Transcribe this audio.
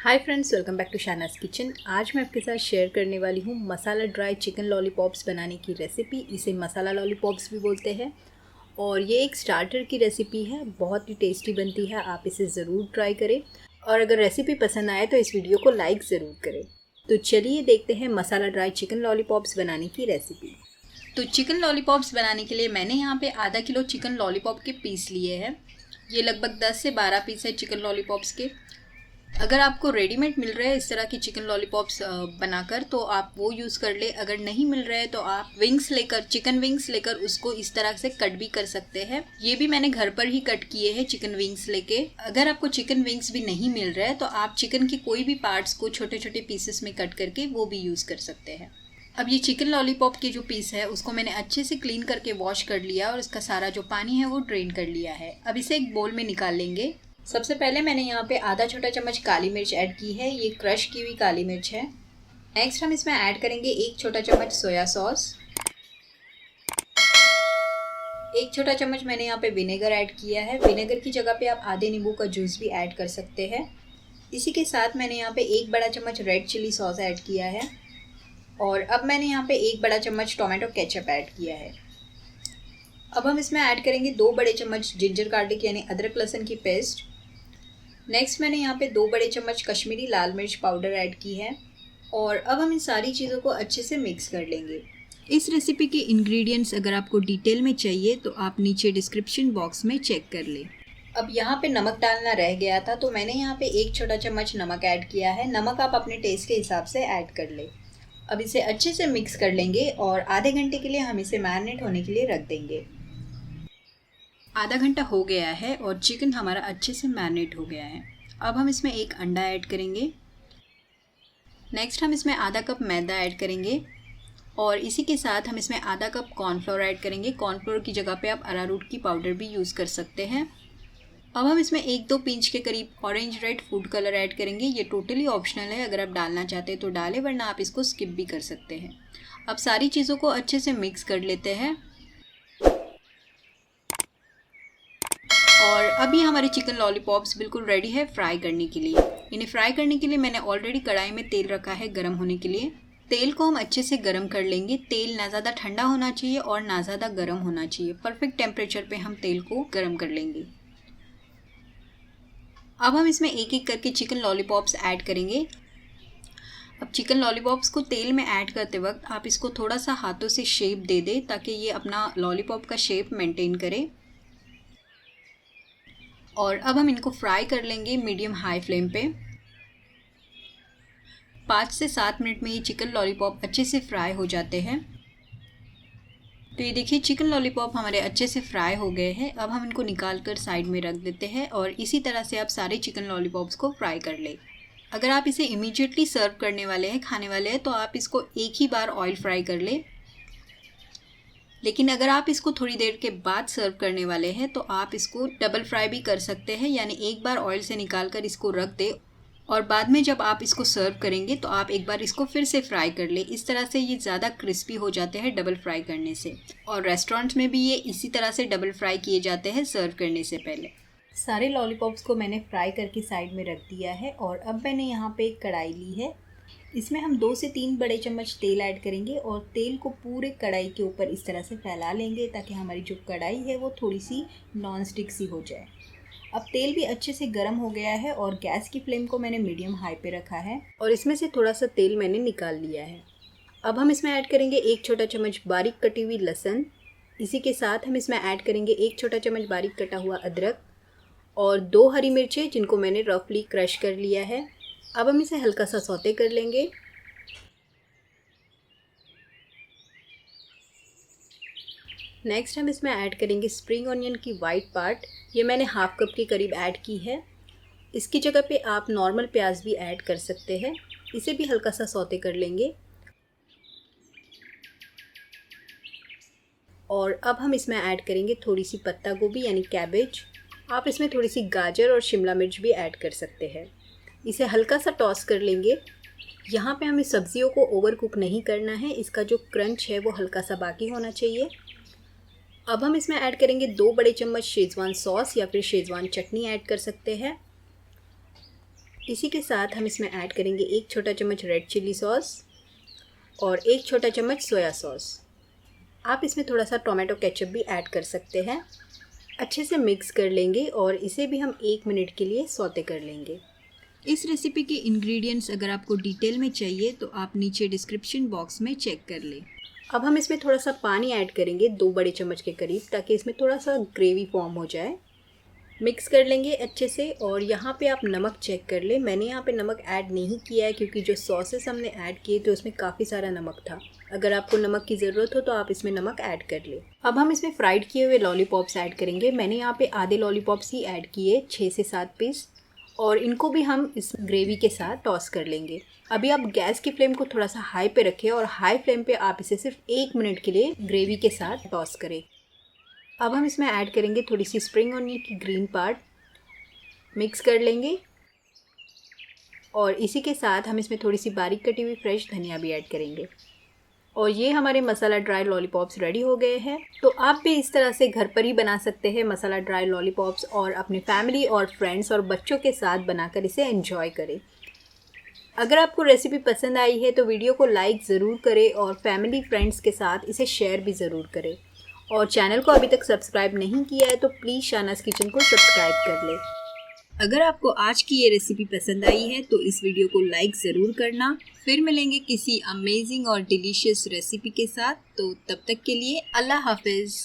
Hi friends, welcome back to Shahnaz kitchen. आज मैं आपके साथ शेयर करने वाली हूँ मसाला ड्राई चिकन लॉलीपॉप्स बनाने की रेसिपी। इसे मसाला लॉलीपॉप्स भी बोलते हैं और ये एक स्टार्टर की रेसिपी है। बहुत ही टेस्टी बनती है, आप इसे ज़रूर ट्राई करें। और अगर रेसिपी पसंद आए तो इस वीडियो को लाइक ज़रूर करें। तो चलिए देखते हैं मसाला ड्राई चिकन लॉलीपॉप्स बनाने की रेसिपी। तो चिकन लॉलीपॉप्स बनाने के लिए मैंने यहाँ पे आधा किलो चिकन लॉलीपॉप के पीस लिए हैं। ये लगभग 10 से 12 पीस है चिकन लॉलीपॉप्स के। अगर आपको रेडीमेड मिल रहे हैं इस तरह की चिकन लॉलीपॉप्स बनाकर तो आप वो यूज़ कर ले। अगर नहीं मिल रहे हैं तो आप चिकन विंग्स लेकर उसको इस तरह से कट भी कर सकते हैं। ये भी मैंने घर पर ही कट किए हैं चिकन विंग्स लेके। अगर आपको चिकन विंग्स भी नहीं मिल रहे हैं तो आप चिकन के कोई भी पार्ट्स को छोटे छोटे पीसेस में कट करके वो भी यूज़ कर सकते हैं। अब ये चिकन लॉलीपॉप के जो पीस है उसको मैंने अच्छे से क्लीन करके वॉश कर लिया और इसका सारा जो पानी है वो ड्रेन कर लिया है। अब इसे एक बोल में निकाल लेंगे। सबसे पहले मैंने यहाँ पे आधा छोटा चम्मच काली मिर्च ऐड की है। ये क्रश की हुई काली मिर्च है। नेक्स्ट हम इसमें ऐड करेंगे 1 छोटा चम्मच सोया सॉस। 1 छोटा चम्मच मैंने यहाँ पे विनेगर ऐड किया है। विनेगर की जगह पे आप आधे नींबू का जूस भी ऐड कर सकते हैं। इसी के साथ मैंने यहाँ पे 1 बड़ा चम्मच रेड चिली सॉस ऐड किया है और अब मैंने यहाँ पे 1 बड़ा चम्मच टोमेटो केचप ऐड किया है। अब हम इसमें ऐड करेंगे 2 बड़े चम्मच जिंजर गार्लिक यानी अदरक लहसुन की पेस्ट। नेक्स्ट मैंने यहाँ पे 2 बड़े चम्मच कश्मीरी लाल मिर्च पाउडर ऐड की है और अब हम इन सारी चीज़ों को अच्छे से मिक्स कर लेंगे। इस रेसिपी के इंग्रेडिएंट्स अगर आपको डिटेल में चाहिए तो आप नीचे डिस्क्रिप्शन बॉक्स में चेक कर लें। अब यहाँ पे नमक डालना रह गया था तो मैंने यहाँ पे 1 छोटा चम्मच नमक ऐड किया है। नमक आप अपने टेस्ट के हिसाब से ऐड कर लें। अब इसे अच्छे से मिक्स कर लेंगे और आधे घंटे के लिए हम इसे मैरिनेट होने के लिए रख देंगे। आधा घंटा हो गया है और चिकन हमारा अच्छे से मैरिनेट हो गया है। अब हम इसमें 1 अंडा ऐड करेंगे। नेक्स्ट हम इसमें आधा कप मैदा ऐड करेंगे और इसी के साथ हम इसमें आधा कप कॉर्नफ्लोर ऐड करेंगे। कॉर्नफ्लोर की जगह पे आप अरारूट की पाउडर भी यूज़ कर सकते हैं। अब हम इसमें 1-2 पिंच के करीब orange red food colour add करेंगे। ये टोटली ऑप्शनल है, अगर आप डालना चाहते हैं तो डालें, वरना आप इसको स्किप भी कर सकते हैं। अब सारी चीज़ों को अच्छे से मिक्स कर लेते हैं और अभी हमारे चिकन लॉलीपॉप्स बिल्कुल रेडी है फ्राई करने के लिए। इन्हें फ्राई करने के लिए मैंने ऑलरेडी कढ़ाई में तेल रखा है गर्म होने के लिए। तेल को हम अच्छे से गर्म कर लेंगे। तेल ना ज़्यादा ठंडा होना चाहिए और ना ज़्यादा गर्म होना चाहिए। परफेक्ट टेम्परेचर पे हम तेल को गर्म कर लेंगे। अब हम इसमें एक एक करके चिकन लॉलीपॉप्स ऐड करेंगे। अब चिकन लॉलीपॉप्स को तेल में ऐड करते वक्त आप इसको थोड़ा सा हाथों से शेप दे दें ताकि ये अपना लॉलीपॉप का शेप मेंटेन करे। और अब हम इनको फ्राई कर लेंगे मीडियम हाई फ्लेम पे। 5 से 7 मिनट में ये चिकन लॉलीपॉप अच्छे से फ्राई हो जाते हैं। तो ये देखिए चिकन लॉलीपॉप हमारे अच्छे से फ्राई हो गए हैं। अब हम इनको निकाल कर साइड में रख देते हैं और इसी तरह से आप सारे चिकन लॉलीपॉप्स को फ्राई कर लें। अगर आप इसे इमीडिएटली सर्व करने वाले हैं, खाने वाले हैं, तो आप इसको एक ही बार ऑयल फ्राई कर लें। लेकिन अगर आप इसको थोड़ी देर के बाद सर्व करने वाले हैं तो आप इसको डबल फ्राई भी कर सकते हैं, यानी एक बार ऑयल से निकाल कर इसको रख दें और बाद में जब आप इसको सर्व करेंगे तो आप एक बार इसको फिर से फ्राई कर लें। इस तरह से ये ज़्यादा क्रिस्पी हो जाते हैं डबल फ्राई करने से। और रेस्टोरेंट्स में भी ये इसी तरह से डबल फ्राई किए जाते हैं सर्व करने से पहले। सारे लॉलीपॉप्स को मैंने फ्राई करके साइड में रख दिया है और अब मैंने यहाँ पे एक कढ़ाई ली है। इसमें हम 2 से 3 बड़े चम्मच तेल ऐड करेंगे और तेल को पूरे कढ़ाई के ऊपर इस तरह से फैला लेंगे ताकि हमारी जो कढ़ाई है वो थोड़ी सी नॉन स्टिक सी हो जाए। अब तेल भी अच्छे से गर्म हो गया है और गैस की फ्लेम को मैंने मीडियम हाई पे रखा है और इसमें से थोड़ा सा तेल मैंने निकाल लिया है। अब हम इसमें ऐड करेंगे 1 छोटा चम्मच बारीक कटी हुई लहसुन। इसी के साथ हम इसमें ऐड करेंगे 1 छोटा चम्मच बारीक कटा हुआ अदरक और 2 हरी मिर्चें जिनको मैंने रफली क्रश कर लिया है। अब हम इसे हल्का सा सौते कर लेंगे। नेक्स्ट हम इसमें ऐड करेंगे स्प्रिंग ऑनियन की वाइट पार्ट। ये मैंने हाफ कप के करीब ऐड की है। इसकी जगह पे आप नॉर्मल प्याज भी ऐड कर सकते हैं। इसे भी हल्का सा सौते कर लेंगे। और अब हम इसमें ऐड करेंगे थोड़ी सी पत्ता गोभी यानी कैबेज। आप इसमें थोड़ी सी गाजर और शिमला मिर्च भी ऐड कर सकते हैं। इसे हल्का सा टॉस कर लेंगे। यहाँ पे हमें सब्जियों को ओवर कुक नहीं करना है, इसका जो क्रंच है वो हल्का सा बाकी होना चाहिए। अब हम इसमें ऐड करेंगे 2 बड़े चम्मच शेजवान सॉस या फिर शेजवान चटनी ऐड कर सकते हैं। इसी के साथ हम इसमें ऐड करेंगे 1 छोटा चम्मच रेड चिली सॉस और 1 छोटा चम्मच सोया सॉस। आप इसमें थोड़ा सा टोमेटो केचप भी ऐड कर सकते हैं। अच्छे से मिक्स कर लेंगे और इसे भी हम 1 मिनट के लिए सौते कर लेंगे। इस रेसिपी के इंग्रेडिएंट्स अगर आपको डिटेल में चाहिए तो आप नीचे डिस्क्रिप्शन बॉक्स में चेक कर लें। अब हम इसमें थोड़ा सा पानी ऐड करेंगे 2 बड़े चम्मच के करीब, ताकि इसमें थोड़ा सा ग्रेवी फॉर्म हो जाए। मिक्स कर लेंगे अच्छे से और यहाँ पे आप नमक चेक कर लें। मैंने यहाँ पे नमक ऐड नहीं किया है क्योंकि जो सॉसेस हमने ऐड किए तो उसमें काफ़ी सारा नमक था। अगर आपको नमक की ज़रूरत हो तो आप इसमें नमक ऐड कर लें। अब हम इसमें फ्राइड किए हुए लॉलीपॉप्स ऐड करेंगे। मैंने यहाँ पे आधे लॉलीपॉप्स ही ऐड किए, 6 से 7 पीस, और इनको भी हम इस ग्रेवी के साथ टॉस कर लेंगे। अभी आप गैस की फ्लेम को थोड़ा सा हाई पे रखें और हाई फ्लेम पे आप इसे सिर्फ 1 मिनट के लिए ग्रेवी के साथ टॉस करें। अब हम इसमें ऐड करेंगे थोड़ी सी स्प्रिंग ऑनियन की ग्रीन पार्ट, मिक्स कर लेंगे और इसी के साथ हम इसमें थोड़ी सी बारीक कटी हुई फ्रेश धनिया भी ऐड करेंगे। और ये हमारे मसाला ड्राई लॉलीपॉप्स रेडी हो गए हैं। तो आप भी इस तरह से घर पर ही बना सकते हैं मसाला ड्राई लॉलीपॉप्स और अपने फैमिली और फ्रेंड्स और बच्चों के साथ बनाकर इसे एंजॉय करें। अगर आपको रेसिपी पसंद आई है तो वीडियो को लाइक ज़रूर करें और फैमिली फ्रेंड्स के साथ इसे शेयर भी ज़रूर करें। और चैनल को अभी तक सब्सक्राइब नहीं किया है तो प्लीज़ शाहनाज़ किचन को सब्सक्राइब कर लें। अगर आपको आज की ये रेसिपी पसंद आई है तो इस वीडियो को लाइक ज़रूर करना। फिर मिलेंगे किसी अमेजिंग और डिलीशियस रेसिपी के साथ। तो तब तक के लिए अल्लाह हाफिज़।